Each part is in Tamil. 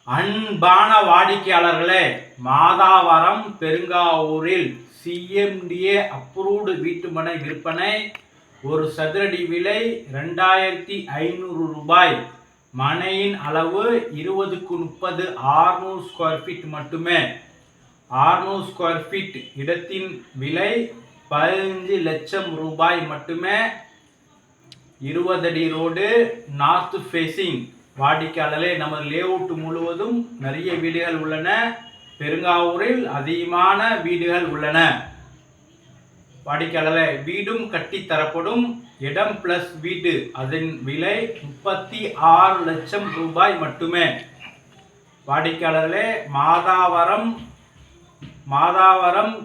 அன்பான வாடிக்கையாளர்களே, மாதாவரம் பெருங்காவூரில் சிஎம்டிஏ அப்ரூவ்டு வீட்டுமனை விற்பனை. ஒரு சதுரடி விலை 2500 ரூபாய். மனையின் அளவு 20x30 600 ஸ்கொயர் ஃபீட் மட்டுமே. 600 ஸ்கொயர் ஃபீட் இடத்தின் விலை 15 லட்சம் ரூபாய் மட்டுமே. 20 அடி ரோடு, நார்த் ஃபேசிங். வாடிக்கையாளர்களே, நமது லேஅவுட் முழுவதும் நிறைய வீடுகள் உள்ளன. பெருங்காவூரில் அதிகமான வீடுகள் உள்ளன. வாடிக்கையாளர்களே, வீடும் கட்டி தரப்படும். இடம் பிளஸ் வீடு, அதன் விலை 36 லட்சம் ரூபாய் மட்டுமே. வாடிக்கையாளர்களே, மாதாவரம்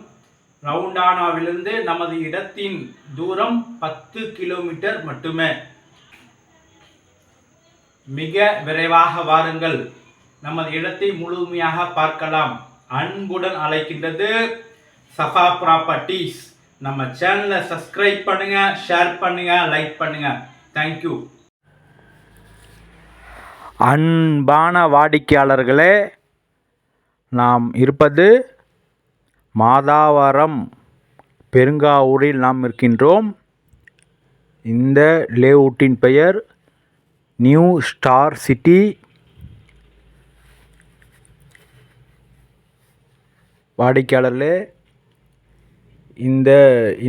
ரவுண்டானாவிலிருந்து நமது இடத்தின் தூரம் 10 கிலோமீட்டர் மட்டுமே. மிக விரைவாக வாருங்கள், நமது இடத்தை முழுமையாக பார்க்கலாம். அன்புடன் அழைக்கின்றது சஃபா ப்ராப்பர்ட்டிஸ். நம்ம சேனலை சப்ஸ்கிரைப் பண்ணுங்க, ஷேர் பண்ணுங்க, லைக் பண்ணுங்க. தேங்க்யூ. அன்பான வாடிக்கையாளர்களே, நாம் இருப்பது மாதாவரம் பெருங்காவூரில் நாம் இருக்கின்றோம். இந்த லேஅவுட்டின் பெயர் நியூ ஸ்டார் சிட்டி. வாடிக்கையாளர்களே,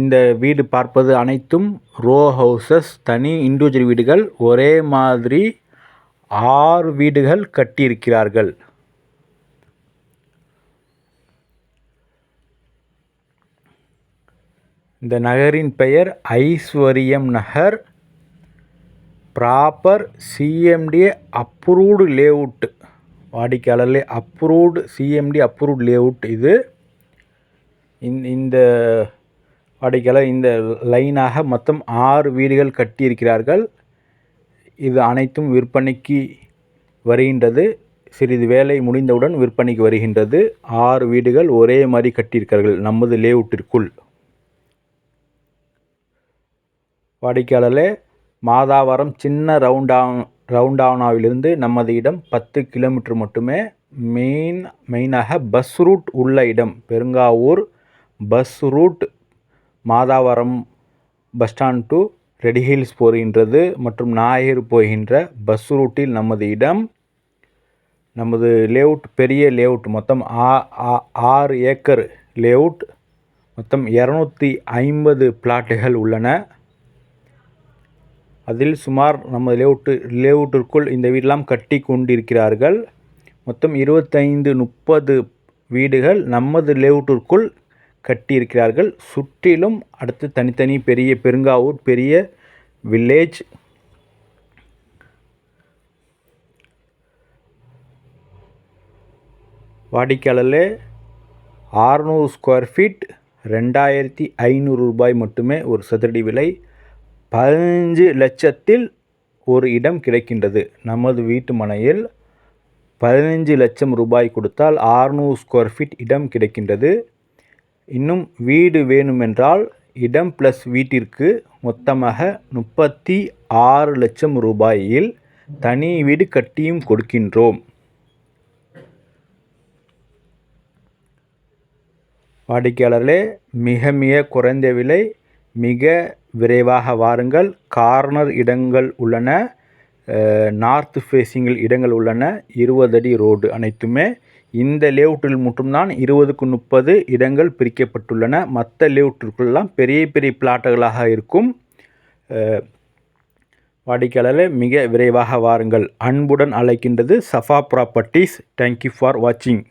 இந்த வீடு பார்ப்பது அனைத்தும் ரோ ஹவுசஸ், தனி இண்டிவிஜுவல் வீடுகள். ஒரே மாதிரி 6 வீடுகள் கட்டியிருக்கிறார்கள். இந்த நகரின் பெயர் Aishwaryam Nagar. Proper CMD approved layout. வாடிக்கையாளர்களே, அப்ரூவ்டு சிஎம்டி அப்ரூவ்டு லேஅவுட் இது. இந்த வாடிக்கையாளர் இந்த லைனாக மொத்தம் 6 வீடுகள் கட்டியிருக்கிறார்கள். இது அனைத்தும் விற்பனைக்கு வருகின்றது. சிறிது வேலை முடிந்தவுடன் விற்பனைக்கு வருகின்றது. 6 வீடுகள் ஒரே மாதிரி கட்டியிருக்கிறார்கள் நமது லேஅவுட்டிற்குள். வாடிக்கையாளர்களே, மாதாவரம் சின்ன ரவுண்டானாவிலிருந்து நமது இடம் 10 கிலோமீட்டர் மட்டுமே. மெயினாக பஸ் ரூட் உள்ள இடம். Perungavur bus route Madhavaram bus stand to red hills போகின்றது மற்றும் நாயர் போகின்ற பஸ் ரூட்டில் நமது இடம். நமது லேஅவுட் பெரிய லேஅவுட். மொத்தம் 6 ஏக்கர் லேஅவுட். மொத்தம் 250 பிளாட்டுகள் உள்ளன. அதில் சுமார் நமது லேஅவுட்டிற்குள் இந்த வீடெல்லாம் கட்டி கொண்டிருக்கிறார்கள். மொத்தம் 25-30 வீடுகள் நமது லேஅவுட்டிற்குள் கட்டியிருக்கிறார்கள். சுற்றிலும் அடுத்து தனித்தனி பெரிய பெருங்காவூர் பெரிய வில்லேஜ். வாடிக்கையாளர்களே, 600 ஸ்கொயர் ஃபீட் 2500 ரூபாய் மட்டுமே ஒரு சதுரடி விலை. 15 லட்சத்தில் ஒரு இடம் கிடைக்கின்றது. நமது வீட்டு மனையில் 15 லட்சம் ரூபாய் கொடுத்தால் 600 ஸ்கொயர் ஃபீட் இடம் கிடைக்கின்றது. இன்னும் வீடு வேணுமென்றால் இடம் ப்ளஸ் வீட்டிற்கு மொத்தமாக 36 லட்சம் ரூபாயில் தனி வீடு கட்டியும் கொடுக்கின்றோம். வாடிக்கையாளர்களே, மிக மிக குறைந்த விலை, மிக விரைவாக வாருங்கள். கார்னர் இடங்கள் உள்ளன, நார்த் ஃபேஸிங்கில் இடங்கள் உள்ளன. 20 அடி ரோடு அனைத்துமே. இந்த லேஅவுட்டில் மட்டும்தான் 20x30 இடங்கள் பிரிக்கப்பட்டுள்ளன. மற்ற லேஅவுட்டிற்குள்ளெல்லாம் பெரிய பெரிய பிளாட்டுகளாக இருக்கும். வாடிக்கையாளர்களே, மிக விரைவாக வாருங்கள். அன்புடன் அழைக்கின்றது சஃபா ப்ராப்பர்ட்டிஸ். தேங்க்யூ ஃபார் வாட்சிங்.